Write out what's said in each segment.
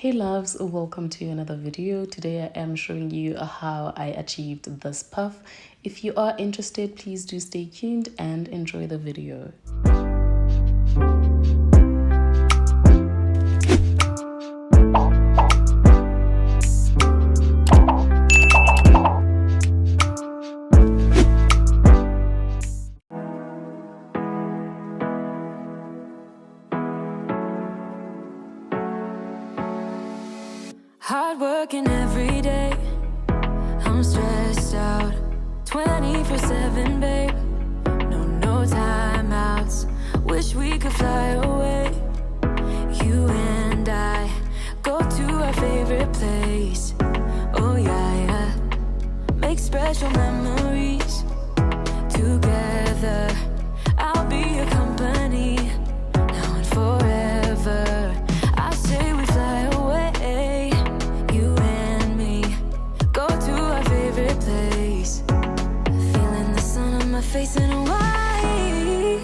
Hey loves, welcome to another video. Today I am showing you how I achieved this puff. If you are interested, please do stay tuned and enjoy the video. Hard working every day, I'm stressed out 24/7, babe. No timeouts, wish we could fly away. You and I go to our favorite place. Oh yeah, make special memories together. I'll be your company now and forever. I say we fly away, you and me, go to our favorite place. Feeling the sun on my face in Hawaii.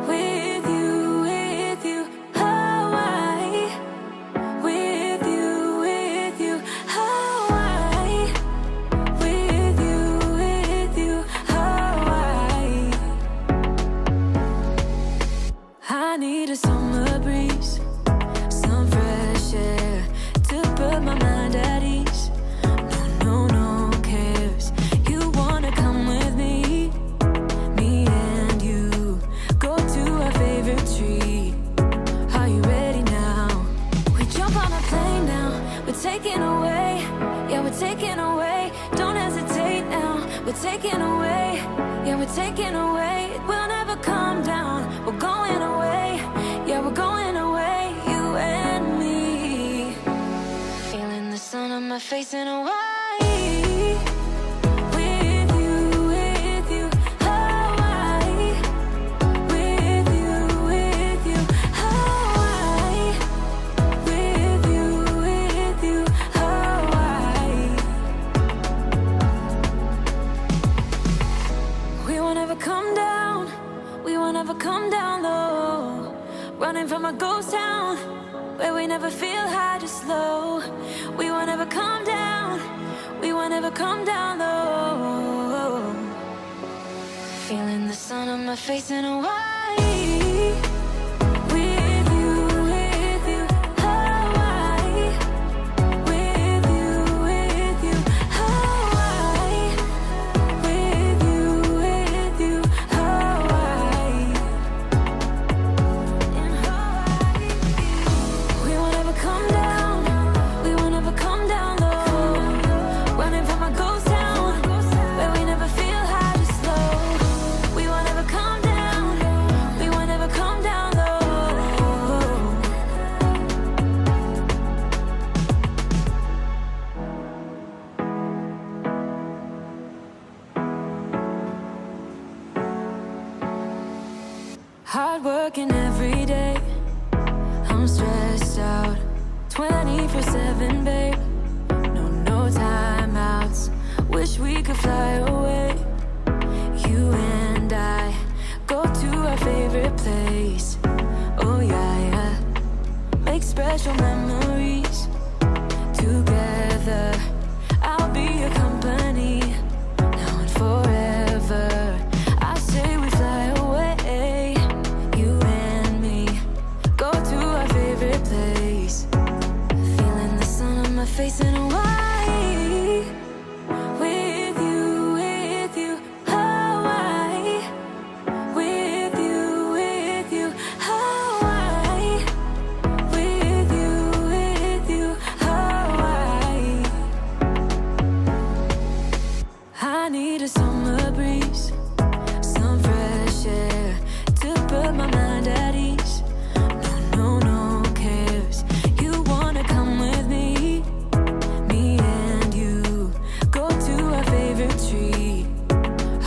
With you, Hawaii. With you, Hawaii. With you, Hawaii. I need a summer breeze, some fresh air to put my mind at ease. No cares. You wanna come with me and you go to our favorite tree. Are you ready now? We jump on a plane now, we're taking away. Yeah, we're taking away. Don't hesitate now, we're taking away. Yeah, we're taking away. We'll never come down, we're going away. Yeah, we're going away, you and me. Feeling the sun on my face in Hawaii. With you, Hawaii. With you, Hawaii. With you, Hawaii. We won't ever come down, we won't ever come down low. Running from a ghost town where we never feel high, just low. We won't ever come down, we won't ever come down low. Feeling the sun on my face in Hawaii. With you, Hawaii. With you, Hawaii. With you, Hawaii. In Hawaii. We won't ever come down, we won't ever come down low. Running from a ghost town where we never feel high, just low. We won't ever come down, we won't ever come down low. Hard working every day, I'm stressed out 24/7, babe. No timeouts, wish we could fly away. You and I go to our favorite place. Oh yeah, make special memories together. I'll be your company now and forever. I say we fly away, you and me, go to our favorite place. Feeling the sun on my face in Hawaii. With you, Hawaii. With you, Hawaii. With you, Hawaii. I need a summer breeze, some fresh air to put my mind at ease. No cares. You wanna come with me and you go to our favorite tree.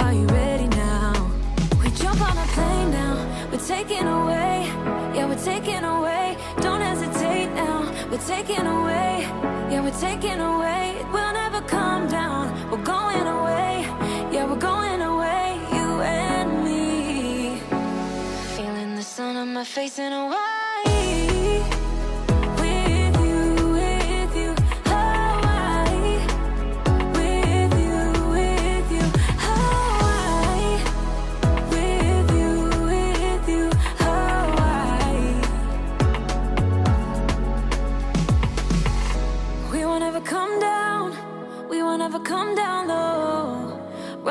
Are you ready now? We jump on a plane now, we're taking away. Yeah, we're taking away. Don't hesitate now, we're taking away. Yeah, we're taking away. We'll never come down, we're going away. Yeah, we're going away, you and me. Feeling the sun on my face in Hawaii. With you,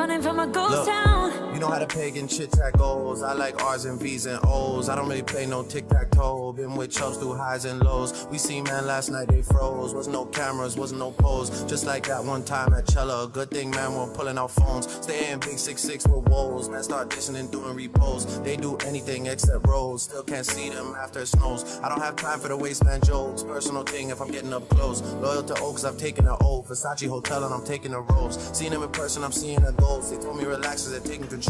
running from a ghost town. You know how the pagan chit-chat goes. I like R's and V's and O's. I don't really play no tic-tac-toe. Been with chubs through highs and lows. We seen man last night, they froze. Wasn't no cameras, wasn't no pose. Just like that one time at Cella. Good thing, man, we're pulling out phones. Stay in big 6'6" with woes. Man, start dishing and doing repos. They do anything except rolls. Still can't see them after it snows. I don't have time for the wasteman jokes. Personal thing if I'm getting up close. Loyal to Oaks, I've taken an oath. Versace Hotel and I'm taking a rose. Seeing them in person, I'm seeing a ghost. They told me relax as they're taking control.